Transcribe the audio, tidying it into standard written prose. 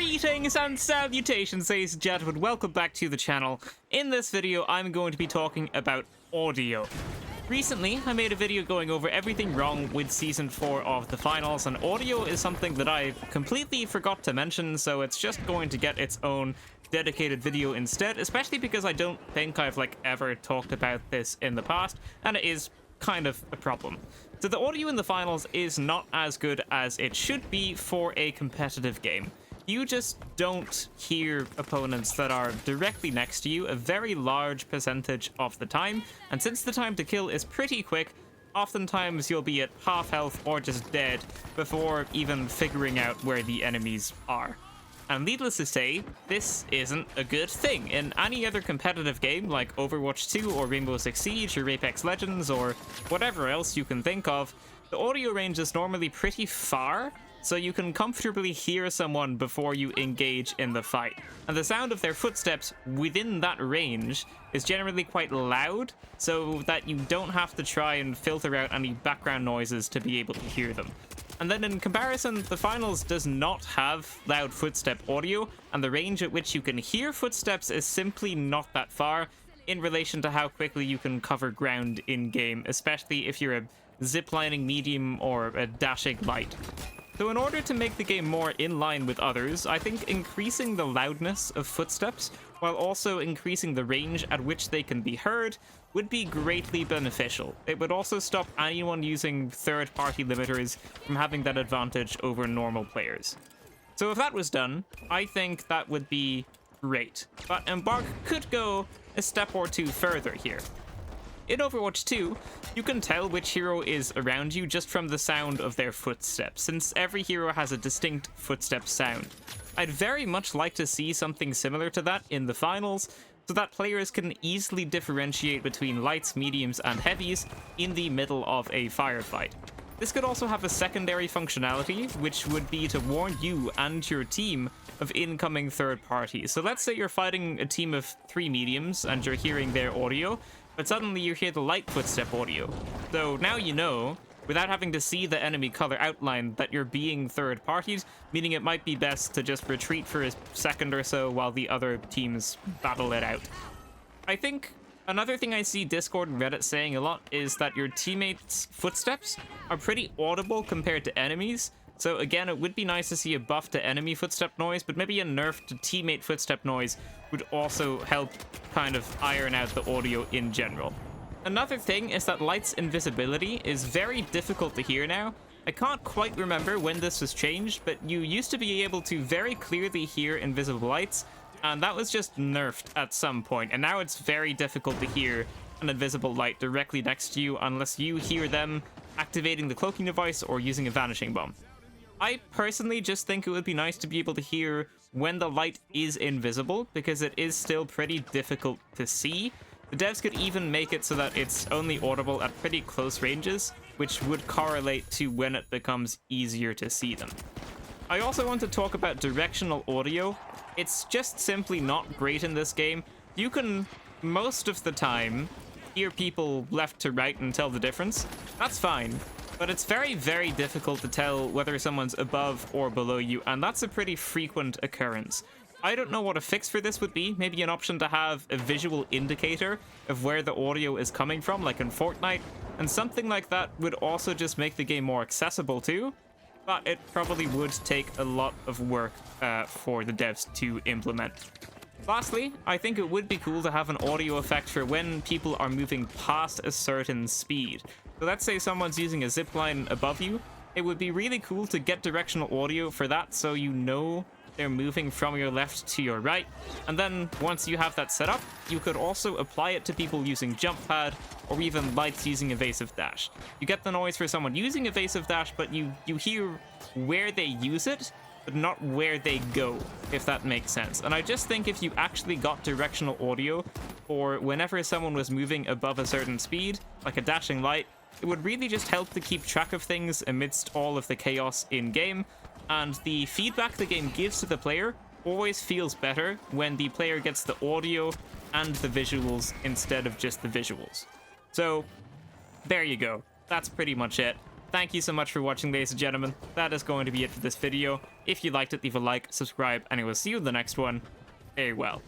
Greetings and salutations, ladies and gentlemen. Welcome back to the channel. In this video, I'm going to be talking about audio. Recently, I made a video going over everything wrong with Season 4 of the finals, and audio is something that I completely forgot to mention, so it's just going to get its own dedicated video instead, especially because I don't think I've ever talked about this in the past, and it is kind of a problem. So the audio in the finals is not as good as it should be for a competitive game. You just don't hear opponents that are directly next to you a very large percentage of the time, and since the time to kill is pretty quick, oftentimes you'll be at half health or just dead before even figuring out where the enemies are. And needless to say, this isn't a good thing. In any other competitive game like Overwatch 2 or Rainbow Six Siege or Apex Legends or whatever else you can think of, the audio range is normally pretty far, so you can comfortably hear someone before you engage in the fight. And the sound of their footsteps within that range is generally quite loud, so that you don't have to try and filter out any background noises to be able to hear them. And then in comparison, the finals does not have loud footstep audio, and the range at which you can hear footsteps is simply not that far in relation to how quickly you can cover ground in-game, especially if you're a ziplining medium or a dashing light. So in order to make the game more in line with others, I think increasing the loudness of footsteps, while also increasing the range at which they can be heard, would be greatly beneficial. It would also stop anyone using third-party limiters from having that advantage over normal players. So if that was done, I think that would be great. But Embark could go a step or two further here. In Overwatch 2, you can tell which hero is around you just from the sound of their footsteps, since every hero has a distinct footstep sound. I'd very much like to see something similar to that in the finals, so that players can easily differentiate between lights, mediums, and heavies in the middle of a firefight. This could also have a secondary functionality, which would be to warn you and your team of incoming third parties. So let's say you're fighting a team of 3 mediums and you're hearing their audio, but suddenly you hear the light footstep audio. So now you know, without having to see the enemy color outline, that you're being third partied, meaning it might be best to just retreat for a second or so while the other teams battle it out. I think another thing I see Discord and Reddit saying a lot is that your teammates' footsteps are pretty audible compared to enemies. So again, it would be nice to see a buff to enemy footstep noise, but maybe a nerf to teammate footstep noise would also help kind of iron out the audio in general. Another thing is that Light's invisibility is very difficult to hear now. I can't quite remember when this was changed, but you used to be able to very clearly hear invisible lights, and that was just nerfed at some point, and now it's very difficult to hear an invisible light directly next to you unless you hear them activating the cloaking device or using a vanishing bomb. I personally just think it would be nice to be able to hear when the light is invisible, because it is still pretty difficult to see. The devs could even make it so that it's only audible at pretty close ranges, which would correlate to when it becomes easier to see them. I also want to talk about directional audio. It's just simply not great in this game. You can, most of the time, hear people left to right and tell the difference. That's fine. But it's very, very difficult to tell whether someone's above or below you, and that's a pretty frequent occurrence. I don't know what a fix for this would be. Maybe an option to have a visual indicator of where the audio is coming from, like in Fortnite, and something like that would also just make the game more accessible too, but it probably would take a lot of work for the devs to implement. Lastly, I think it would be cool to have an audio effect for when people are moving past a certain speed. So let's say someone's using a zipline above you. It would be really cool to get directional audio for that, so you know they're moving from your left to your right. And then once you have that set up, you could also apply it to people using jump pad or even lights using evasive dash. You get the noise for someone using evasive dash, but you hear where they use it, but not where they go, if that makes sense. And I just think if you actually got directional audio for whenever someone was moving above a certain speed, like a dashing light, it would really just help to keep track of things amidst all of the chaos in-game, and the feedback the game gives to the player always feels better when the player gets the audio and the visuals instead of just the visuals. So, there you go. That's pretty much it. thank you so much for watching, ladies and gentlemen. That is going to be it for this video. If you liked it, leave a like, subscribe, and I will see you in the next one. Very well.